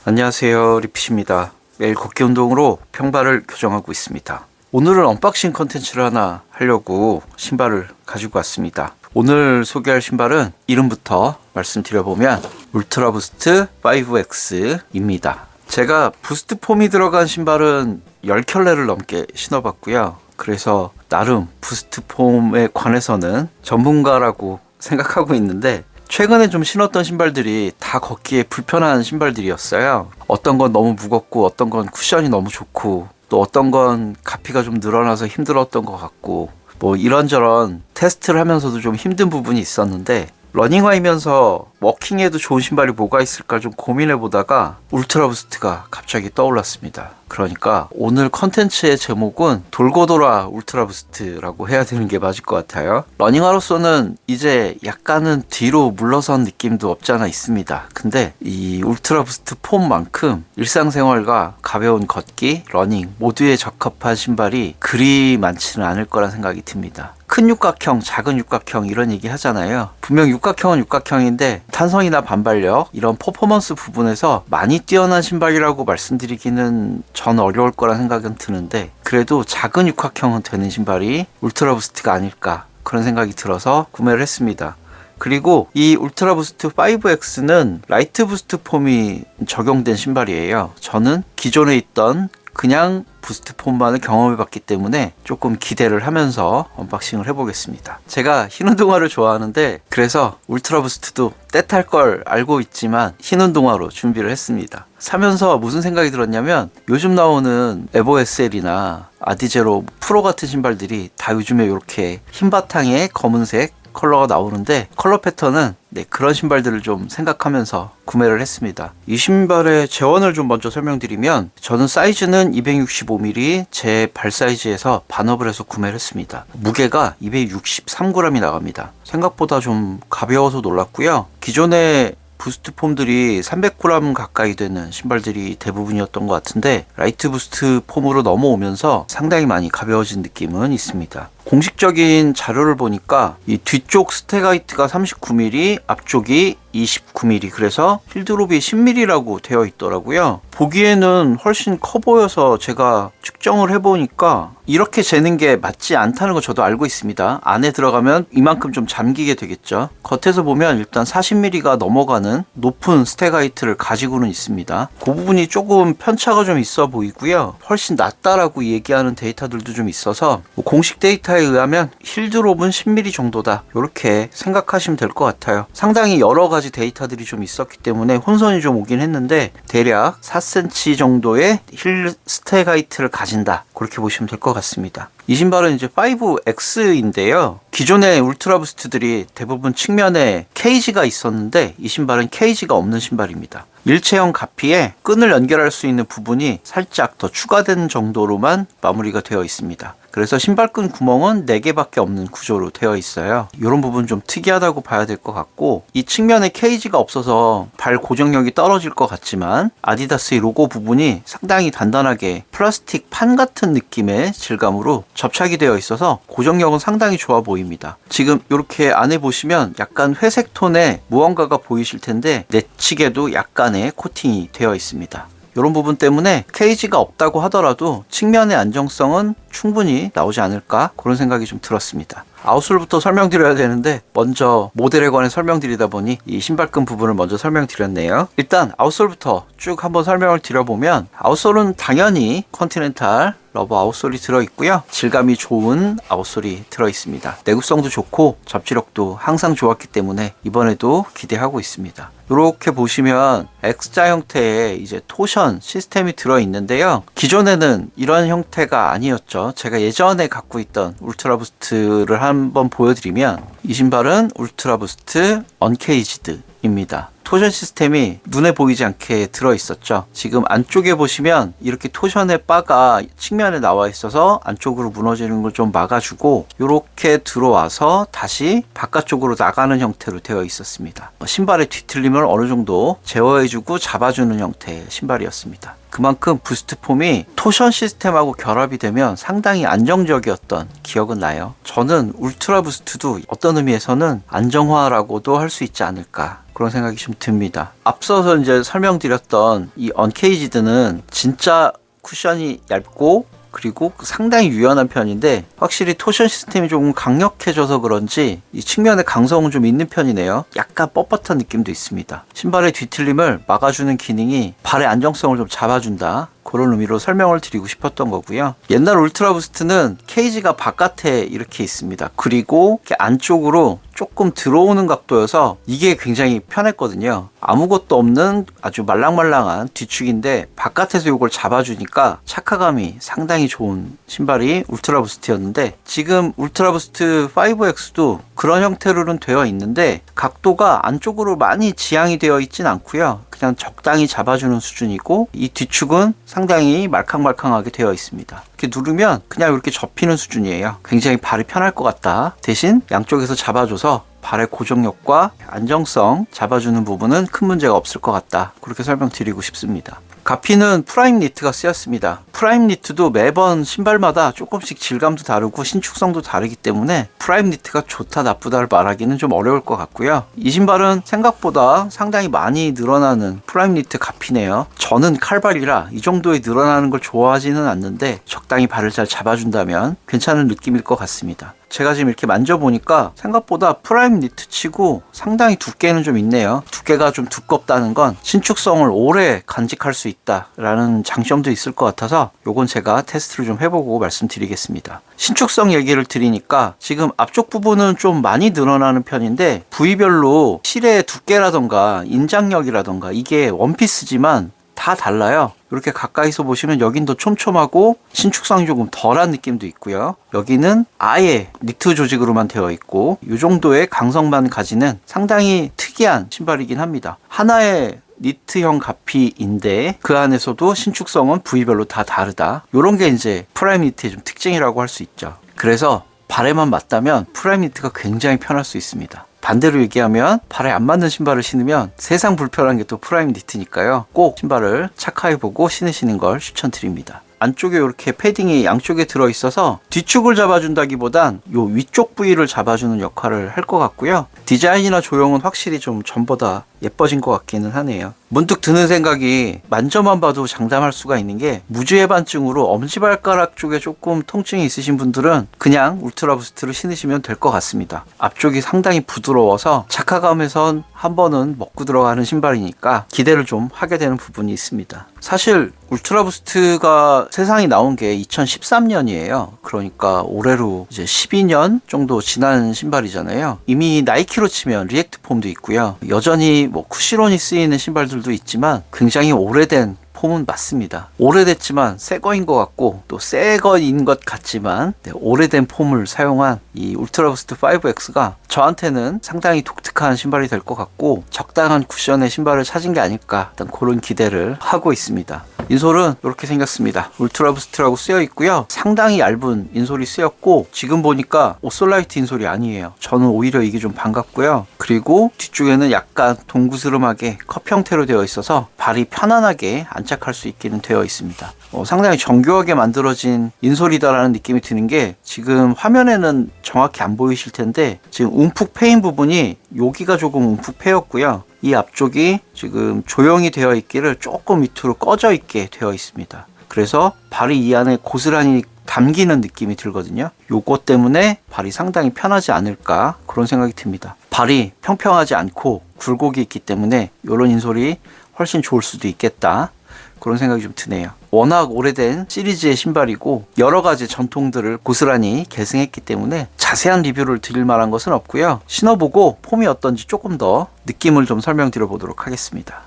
안녕하세요, 리핏입니다. 매일 걷기 운동으로 평발을 교정하고 있습니다. 오늘은 언박싱 컨텐츠를 하나 하려고 신발을 가지고 왔습니다. 오늘 소개할 신발은 이름부터 말씀드려보면 울트라부스트 5X입니다. 제가 부스트 폼이 들어간 신발은 10켤레를 넘게 신어봤고요. 그래서 나름 부스트 폼에 관해서는 전문가라고 생각하고 있는데, 최근에 좀 신었던 신발들이 다 걷기에 불편한 신발들이었어요. 어떤 건 너무 무겁고, 어떤 건 쿠션이 너무 좋고, 또 어떤 건 가피가 좀 늘어나서 힘들었던 것 같고, 뭐 이런저런 테스트를 하면서도 좀 힘든 부분이 있었는데, 러닝화이면서 워킹에도 좋은 신발이 뭐가 있을까 좀 고민해 보다가 울트라부스트가 갑자기 떠올랐습니다. 그러니까 오늘 컨텐츠의 제목은 돌고 돌아 울트라부스트라고 해야 되는 게 맞을 것 같아요. 러닝화로서는 이제 약간은 뒤로 물러선 느낌도 없지 않아 있습니다. 근데 이 울트라부스트 폼만큼 일상생활과 가벼운 걷기, 러닝 모두에 적합한 신발이 그리 많지는 않을 거란 생각이 듭니다. 큰 육각형, 작은 육각형 이런 얘기 하잖아요. 분명 육각형은 육각형인데 탄성이나 반발력 이런 퍼포먼스 부분에서 많이 뛰어난 신발이라고 말씀드리기는 전 어려울 거란 생각은 드는데, 그래도 작은 육각형은 되는 신발이 울트라부스트가 아닐까 그런 생각이 들어서 구매를 했습니다. 그리고 이 울트라부스트 5X는 라이트 부스트 폼이 적용된 신발이에요. 저는 기존에 있던 그냥 부스트 폼만을 경험해봤기 때문에 조금 기대를 하면서 언박싱을 해보겠습니다. 제가 흰 운동화를 좋아하는데, 그래서 울트라 부스트도 떼탈 걸 알고 있지만 흰 운동화로 준비를 했습니다. 사면서 무슨 생각이 들었냐면, 요즘 나오는 에보 SL이나 아디제로 프로 같은 신발들이 다 요즘에 이렇게 흰 바탕에 검은색 컬러가 나오는데, 컬러 패턴은 그런 신발들을 좀 생각하면서 구매를 했습니다. 이 신발의 재원을 좀 먼저 설명드리면, 저는 사이즈는 265mm, 제 발 사이즈에서 반업을 해서 구매를 했습니다. 무게가 263g이 나갑니다. 생각보다 좀 가벼워서 놀랐고요. 기존에 부스트 폼들이 300g 가까이 되는 신발들이 대부분이었던 것 같은데, 라이트 부스트 폼으로 넘어오면서 상당히 많이 가벼워진 느낌은 있습니다. 공식적인 자료를 보니까 이 뒤쪽 스테가이트가 39mm, 앞쪽이 29mm, 그래서 힐드롭이 10mm라고 되어 있더라고요. 보기에는 훨씬 커 보여서 제가 측정을 해보니까 이렇게 재는 게 맞지 않다는 거 저도 알고 있습니다. 안에 들어가면 이만큼 좀 잠기게 되겠죠. 겉에서 보면 일단 40mm가 넘어가는 높은 스테가이트를 가지고는 있습니다. 그 부분이 조금 편차가 좀 있어 보이고요. 훨씬 낫다라고 얘기하는 데이터들도 좀 있어서, 공식 데이터에 의하면 힐드롭은 10mm 정도다, 이렇게 생각하시면 될 것 같아요. 상당히 여러 가지 데이터들이 좀 있었기 때문에 혼선이 좀 오긴 했는데, 대략 4cm 정도의 힐 스테가이트를 가진다, 그렇게 보시면 될 것 같습니다. 이 신발은 이제 5X인데요. 기존의 울트라부스트들이 대부분 측면에 케이지가 있었는데, 이 신발은 케이지가 없는 신발입니다. 일체형 가피에 끈을 연결할 수 있는 부분이 살짝 더 추가된 정도로만 마무리가 되어 있습니다. 그래서 신발끈 구멍은 4개밖에 없는 구조로 되어 있어요. 이런 부분 좀 특이하다고 봐야 될 것 같고, 이 측면에 케이지가 없어서 발 고정력이 떨어질 것 같지만 아디다스의 로고 부분이 상당히 단단하게 플라스틱 판 같은 느낌의 질감으로 접착이 되어 있어서 고정력은 상당히 좋아 보입니다. 지금 이렇게 안에 보시면 약간 회색 톤의 무언가가 보이실 텐데, 내측에도 약간의 코팅이 되어 있습니다. 이런 부분 때문에 케이지가 없다고 하더라도 측면의 안정성은 충분히 나오지 않을까, 그런 생각이 좀 들었습니다. 아웃솔부터 설명드려야 되는데 먼저 모델에 관해 설명드리다 보니 이 신발끈 부분을 먼저 설명드렸네요. 일단 아웃솔부터 쭉 한번 설명을 드려보면, 아웃솔은 당연히 컨티넨탈 러버 아웃솔이 들어있고요. 질감이 좋은 아웃솔이 들어있습니다. 내구성도 좋고 접지력도 항상 좋았기 때문에 이번에도 기대하고 있습니다. 이렇게 보시면 X자 형태의 이제 토션 시스템이 들어있는데요. 기존에는 이런 형태가 아니었죠. 제가 예전에 갖고 있던 울트라부스트를 한번 보여드리면, 이 신발은 울트라부스트 언케이지드입니다. 토션 시스템이 눈에 보이지 않게 들어있었죠. 지금 안쪽에 보시면 이렇게 토션의 바가 측면에 나와 있어서 안쪽으로 무너지는 걸 좀 막아주고, 이렇게 들어와서 다시 바깥쪽으로 나가는 형태로 되어 있었습니다. 신발의 뒤틀림을 어느 정도 제어해주고 잡아주는 형태의 신발이었습니다. 그만큼 부스트 폼이 토션 시스템하고 결합이 되면 상당히 안정적이었던 기억은 나요. 저는 울트라 부스트도 어떤 의미에서는 안정화라고도 할 수 있지 않을까, 그런 생각이 좀 듭니다. 앞서서 이제 설명드렸던 이 언케이지드는 진짜 쿠션이 얇고 그리고 상당히 유연한 편인데, 확실히 토션 시스템이 조금 강력해져서 그런지 이 측면의 강성은 좀 있는 편이네요. 약간 뻣뻣한 느낌도 있습니다. 신발의 뒤틀림을 막아주는 기능이 발의 안정성을 좀 잡아준다, 그런 의미로 설명을 드리고 싶었던 거고요. 옛날 울트라 부스트는 케이지가 바깥에 이렇게 있습니다. 그리고 이렇게 안쪽으로 조금 들어오는 각도여서 이게 굉장히 편했거든요. 아무것도 없는 아주 말랑말랑한 뒤축인데 바깥에서 이걸 잡아주니까 착화감이 상당히 좋은 신발이 울트라 부스트였는데, 지금 울트라 부스트 5X도 그런 형태로는 되어 있는데 각도가 안쪽으로 많이 지향이 되어 있진 않고요. 그냥 적당히 잡아주는 수준이고, 이 뒤축은 상당히 말캉말캉하게 되어 있습니다. 이렇게 누르면 그냥 이렇게 접히는 수준이에요. 굉장히 발이 편할 것 같다. 대신 양쪽에서 잡아줘서 발의 고정력과 안정성 잡아주는 부분은 큰 문제가 없을 것 같다, 그렇게 설명드리고 싶습니다. 가피는 프라임 니트가 쓰였습니다. 프라임 니트도 매번 신발마다 조금씩 질감도 다르고 신축성도 다르기 때문에 프라임 니트가 좋다 나쁘다를 말하기는 좀 어려울 것 같고요. 이 신발은 생각보다 상당히 많이 늘어나는 프라임 니트 가피네요. 저는 칼발이라 이 정도의 늘어나는 걸 좋아하지는 않는데 적당히 발을 잘 잡아준다면 괜찮은 느낌일 것 같습니다. 제가 지금 이렇게 만져보니까 생각보다 프라임 니트 치고 상당히 두께는 좀 있네요. 두께가 좀 두껍다는 건 신축성을 오래 간직할 수 있다라는 장점도 있을 것 같아서 요건 제가 테스트를 좀 해보고 말씀드리겠습니다. 신축성 얘기를 드리니까 지금 앞쪽 부분은 좀 많이 늘어나는 편인데 부위별로 실의 두께라던가 인장력이라던가 이게 원피스지만 다 달라요. 이렇게 가까이서 보시면 여긴 더 촘촘하고 신축성이 조금 덜한 느낌도 있고요. 여기는 아예 니트 조직으로만 되어 있고 이 정도의 강성만 가지는 상당히 특이한 신발이긴 합니다. 하나의 니트형 가피인데 그 안에서도 신축성은 부위별로 다 다르다. 이런 게 이제 프라임 니트의 좀 특징이라고 할 수 있죠. 그래서 발에만 맞다면 프라임 니트가 굉장히 편할 수 있습니다. 반대로 얘기하면 발에 안 맞는 신발을 신으면 세상 불편한 게 또 프라임 니트니까요. 꼭 신발을 착화해보고 신으시는 걸 추천드립니다. 안쪽에 이렇게 패딩이 양쪽에 들어있어서 뒤축을 잡아준다기보단 요 위쪽 부위를 잡아주는 역할을 할 것 같고요. 디자인이나 조형은 확실히 좀 전보다 예뻐진 것 같기는 하네요. 문득 드는 생각이, 만져만 봐도 장담할 수가 있는 게 무주해반증으로 엄지발가락 쪽에 조금 통증이 있으신 분들은 그냥 울트라 부스트를 신으시면 될 것 같습니다. 앞쪽이 상당히 부드러워서 착화감에선 한 번은 먹고 들어가는 신발이니까 기대를 좀 하게 되는 부분이 있습니다. 사실 울트라 부스트가 세상에 나온 게 2013년이에요. 그러니까 올해로 이제 12년 정도 지난 신발이잖아요. 이미 나이키로 치면 리액트 폼도 있고요. 여전히 뭐 쿠시론이 쓰이는 신발들도 있지만 굉장히 오래된 폼은 맞습니다. 오래됐지만 새 거인 것 같고 또 새 거인 것 같지만 오래된 폼을 사용한 이 울트라 부스트 5X가 저한테는 상당히 독특한 신발이 될 것 같고 적당한 쿠션의 신발을 찾은 게 아닐까, 일단 그런 기대를 하고 있습니다. 인솔은 이렇게 생겼습니다. 울트라 부스트라고 쓰여 있고요. 상당히 얇은 인솔이 쓰였고 지금 보니까 오솔라이트 인솔이 아니에요. 저는 오히려 이게 좀 반갑고요. 그리고 뒤쪽에는 약간 동구스름하게 컵 형태로 되어 있어서 발이 편안하게 안착할 수 있기는 되어 있습니다. 상당히 정교하게 만들어진 인솔이다라는 느낌이 드는 게, 지금 화면에는 정확히 안 보이실 텐데 지금 움푹 패인 부분이 여기가 조금 움푹 패였고요. 이 앞쪽이 지금 조형이 되어 있기를 조금 밑으로 꺼져 있게 되어 있습니다. 그래서 발이 이 안에 고스란히 담기는 느낌이 들거든요. 요것 때문에 발이 상당히 편하지 않을까, 그런 생각이 듭니다. 발이 평평하지 않고 굴곡이 있기 때문에 이런 인솔이 훨씬 좋을 수도 있겠다, 그런 생각이 좀 드네요. 워낙 오래된 시리즈의 신발이고 여러 가지 전통들을 고스란히 계승했기 때문에 자세한 리뷰를 드릴 만한 것은 없고요. 신어보고 폼이 어떤지 조금 더 느낌을 좀 설명드려 보도록 하겠습니다.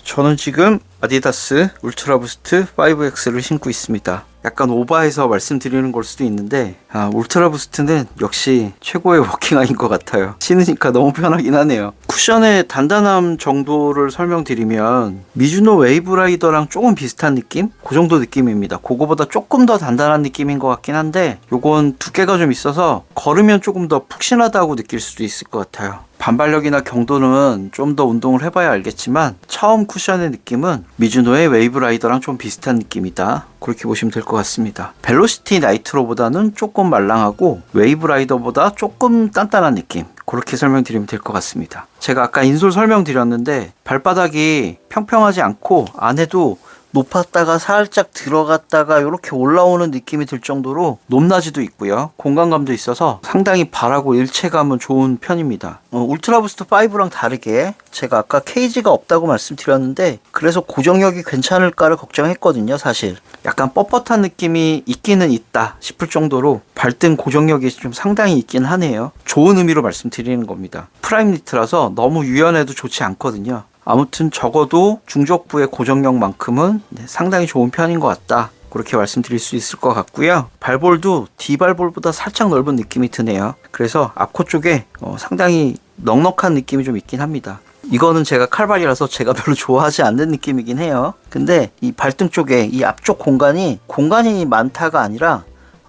저는 지금 아디다스 울트라 부스트 5X를 신고 있습니다. 약간 오버해서 말씀드리는 걸 수도 있는데 울트라 부스트는 역시 최고의 워킹아인 것 같아요. 신으니까 너무 편하긴 하네요. 쿠션의 단단함 정도를 설명드리면 미즈노 웨이브라이더랑 조금 비슷한 느낌? 그 정도 느낌입니다. 그거보다 조금 더 단단한 느낌인 것 같긴 한데 요건 두께가 좀 있어서 걸으면 조금 더 푹신하다고 느낄 수도 있을 것 같아요. 반발력이나 경도는 좀 더 운동을 해봐야 알겠지만 처음 쿠션의 느낌은 미즈노의 웨이브 라이더랑 좀 비슷한 느낌이다, 그렇게 보시면 될 것 같습니다. 벨로시티 나이트로보다는 조금 말랑하고 웨이브 라이더보다 조금 단단한 느낌, 그렇게 설명드리면 될 것 같습니다. 제가 아까 인솔 설명드렸는데 발바닥이 평평하지 않고 안에도 높았다가 살짝 들어갔다가 이렇게 올라오는 느낌이 들 정도로 높낮이도 있고요, 공간감도 있어서 상당히 발하고 일체감은 좋은 편입니다. 울트라부스트 5랑 다르게 제가 아까 케이지가 없다고 말씀드렸는데 그래서 고정력이 괜찮을까를 걱정했거든요. 사실 약간 뻣뻣한 느낌이 있기는 있다 싶을 정도로 발등 고정력이 좀 상당히 있긴 하네요. 좋은 의미로 말씀드리는 겁니다. 프라임 니트라서 너무 유연해도 좋지 않거든요. 아무튼 적어도 중족부의 고정력만큼은 상당히 좋은 편인 것 같다, 그렇게 말씀드릴 수 있을 것 같고요. 발볼도 D발볼보다 살짝 넓은 느낌이 드네요. 그래서 앞코 쪽에 상당히 넉넉한 느낌이 좀 있긴 합니다. 이거는 제가 칼발이라서 제가 별로 좋아하지 않는 느낌이긴 해요. 근데 이 발등 쪽에 이 앞쪽 공간이 많다가 아니라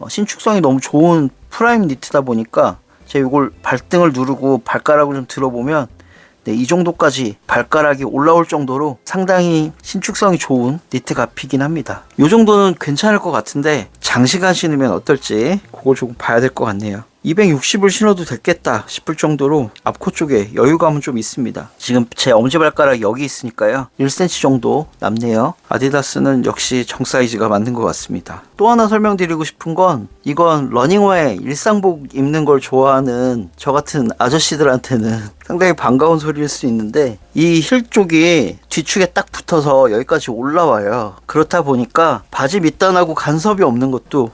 신축성이 너무 좋은 프라임 니트다 보니까 제가 이걸 발등을 누르고 발가락을 좀 들어보면 이 정도까지 발가락이 올라올 정도로 상당히 신축성이 좋은 니트 가피긴 합니다. 이 정도는 괜찮을 것 같은데 장시간 신으면 어떨지 그걸 조금 봐야 될 것 같네요. 260을 신어도 됐겠다 싶을 정도로 앞코 쪽에 여유감은 좀 있습니다. 지금 제 엄지발가락 여기 있으니까요, 1cm 정도 남네요. 아디다스는 역시 정 사이즈가 맞는 것 같습니다. 또 하나 설명드리고 싶은 건, 이건 러닝웨어 일상복 입는 걸 좋아하는 저 같은 아저씨들한테는 상당히 반가운 소리일 수 있는데 이 힐 쪽이 뒤축에 딱 붙어서 여기까지 올라와요. 그렇다 보니까 바지 밑단하고 간섭이 없는 것도,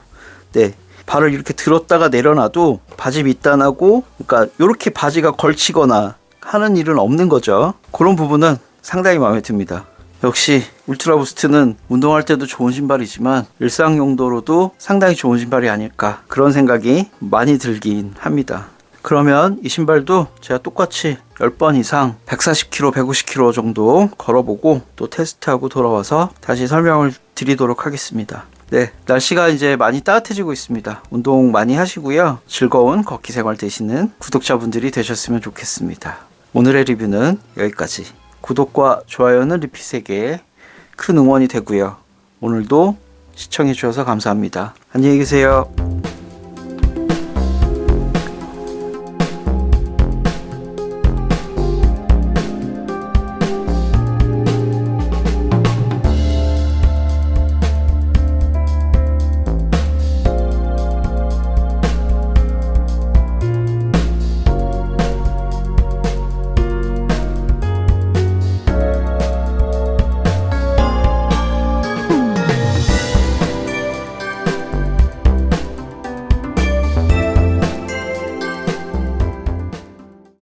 발을 이렇게 들었다가 내려놔도 바지 밑단하고, 그러니까 이렇게 바지가 걸치거나 하는 일은 없는 거죠. 그런 부분은 상당히 마음에 듭니다. 역시 울트라부스트는 운동할 때도 좋은 신발이지만 일상 용도로도 상당히 좋은 신발이 아닐까, 그런 생각이 많이 들긴 합니다. 그러면 이 신발도 제가 똑같이 10번 이상 140km, 150km 정도 걸어보고 또 테스트하고 돌아와서 다시 설명을 드리도록 하겠습니다. 날씨가 이제 많이 따뜻해지고 있습니다. 운동 많이 하시고요, 즐거운 걷기 생활 되시는 구독자분들이 되셨으면 좋겠습니다. 오늘의 리뷰는 여기까지. 구독과 좋아요는 리핏에게 큰 응원이 되고요. 오늘도 시청해 주셔서 감사합니다. 안녕히 계세요.